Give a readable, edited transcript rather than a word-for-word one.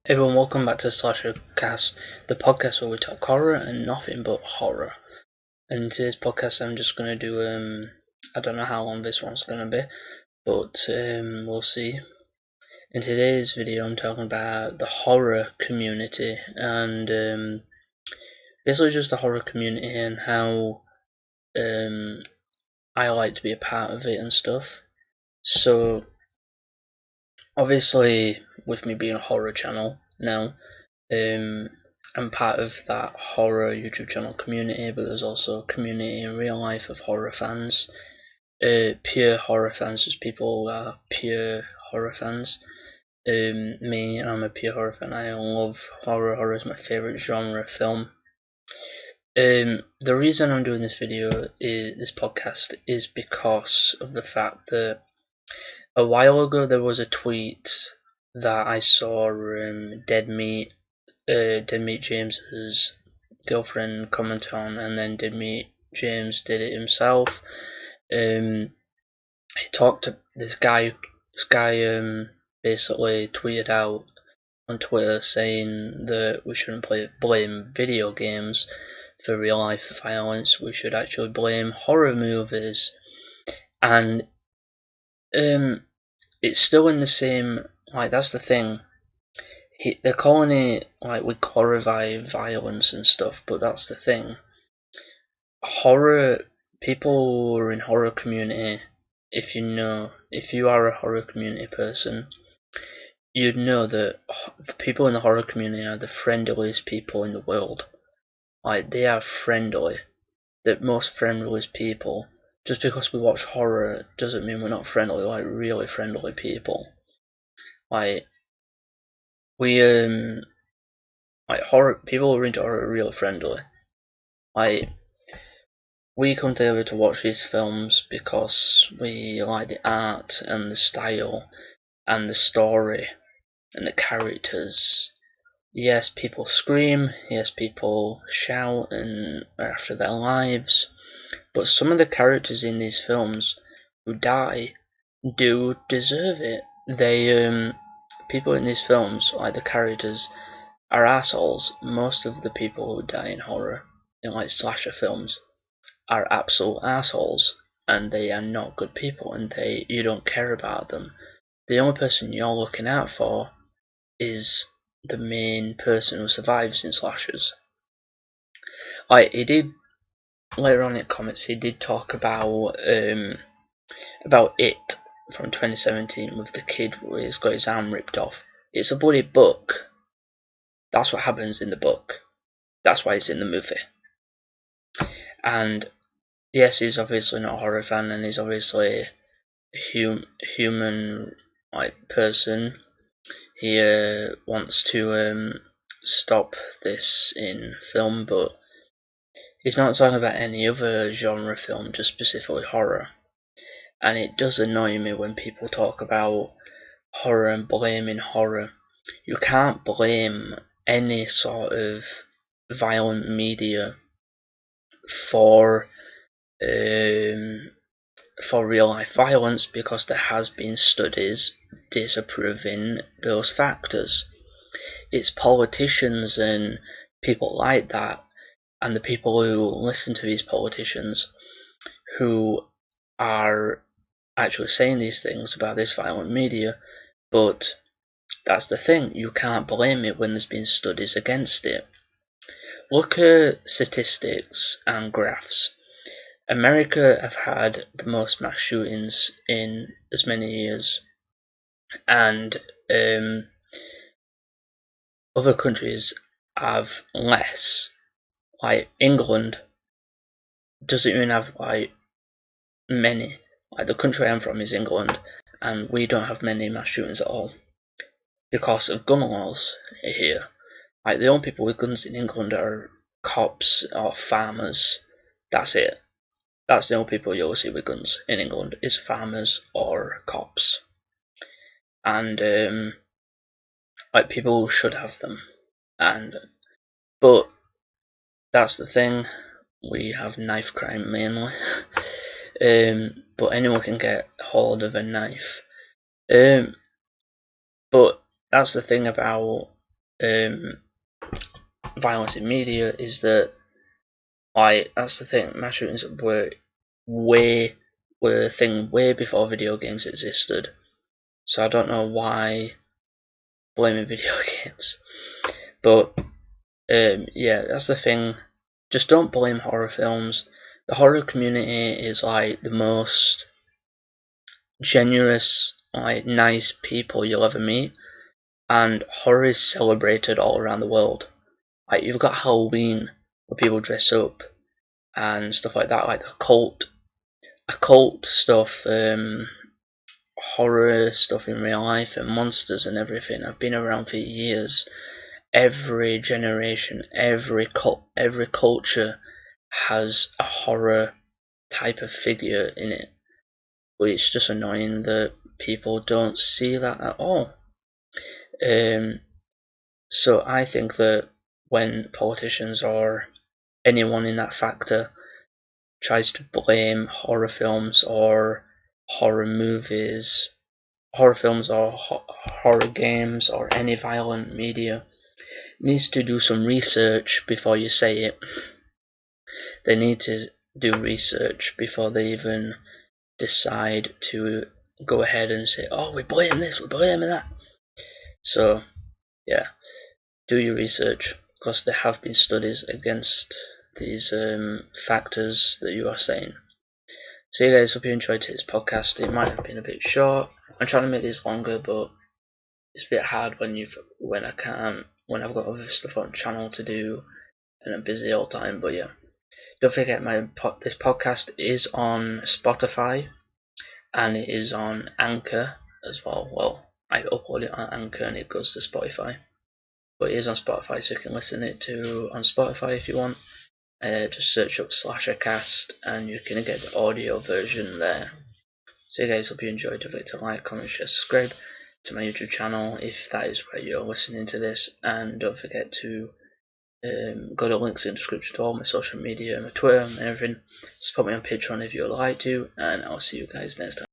Everyone, welcome back to Slasher Cast, the podcast where we talk horror and nothing but horror. And in today's podcast, I'm just gonna do I don't know how long this one's gonna be, but we'll see. In today's video, I'm talking about the horror community and basically just the horror community and how I like to be a part of it and stuff. So obviously, with me being a horror channel now, I'm part of that horror YouTube channel community, but there's also a community in real life of horror fans. Pure horror fans, just people who are pure horror fans. Me, I'm a pure horror fan. I love horror. Horror is my favourite genre of film. The reason I'm doing this podcast, is because of the fact that a while ago there was a tweet that I saw Dead Meat James's girlfriend comment on, and then Dead Meat James did it himself. He talked to this guy. Basically tweeted out on Twitter saying that we shouldn't blame video games for real life violence. We should actually blame horror movies, and it's still in the same. Like, that's the thing. They're calling it like we glorify violence and stuff, but that's the thing. Horror people who are in horror community, if you are a horror community person, you'd know that the people in the horror community are the friendliest people in the world. Like, they are friendly, the most friendliest people. Just because we watch horror doesn't mean we're not friendly. Like, really friendly people. Like, horror people who are into horror are really friendly. Like, we come together to watch these films because we like the art and the style and the story and the characters. Yes, people scream, yes, people shout and are after their lives, but some of the characters in these films who die do deserve it. People in these films, like the characters, are assholes. Most of the people who die in horror, in like slasher films, are absolute assholes, and they are not good people, and you don't care about them. The only person you're looking out for is the main person who survives in slashers. He did later on in comments. He did talk about It from 2017 with the kid where he's got his arm ripped off. It's a bloody book. That's what happens in the book. That's why it's in the movie. And yes, he's obviously not a horror fan, and he's obviously a human person. He wants to stop this in film, but he's not talking about any other genre film, just specifically horror. And it does annoy me when people talk about horror and blaming horror. You can't blame any sort of violent media for real life violence, because there has been studies disapproving those factors. It's politicians and people like that, and the people who listen to these politicians, who are actually saying these things about this violent media. But that's the thing, you can't blame it when there's been studies against it. Look at statistics and graphs. America have had the most mass shootings in as many years, and other countries have less. Like, England doesn't even have many. Like, the country I'm from is England, and we don't have many mass shootings at all because of gun laws here. Like, the only people with guns in England are cops or farmers. That's it. That's the only people you'll see with guns in England, is farmers or cops. And people should have them. But that's the thing. We have knife crime mainly. But anyone can get hold of a knife. But that's the thing about violence in media is that, like, that's the thing, mass shootings were a thing way before video games existed. So I don't know why blaming video games, but yeah, that's the thing. Just don't blame horror films. The horror community is like the most generous, like nice people you'll ever meet, and horror is celebrated all around the world. Like, you've got Halloween where people dress up and stuff like that, like the occult stuff, horror stuff in real life, and monsters and everything have been around for years. Every generation, every culture has a horror type of figure in it. But it's just annoying that people don't see that at all. So I think that when politicians or anyone in that factor tries to blame horror films or horror movies, horror films or horror games or any violent media, needs to do some research before you say it. They need to do research before they even decide to go ahead and say, oh, we blame this, we blame that. So yeah, do your research, because there have been studies against these factors that you are saying. So yeah guys, hope you enjoyed today's podcast. It might have been a bit short. I'm trying to make these longer, but it's a bit hard when I've got other stuff on the channel to do and I'm busy all the time. But yeah, don't forget this podcast is on Spotify and it is on Anchor as well. Well, I upload it on Anchor and it goes to Spotify, but it is on Spotify, so you can listen it to on Spotify if you want. Just search up Slashercast and you can get the audio version there. So guys, hope you enjoyed. Don't forget to like, comment, share, subscribe to my YouTube channel if that is where you're listening to this, and don't forget to go to links in the description to all my social media, my Twitter and everything. Support me on Patreon if you would like to, and I'll see you guys next time.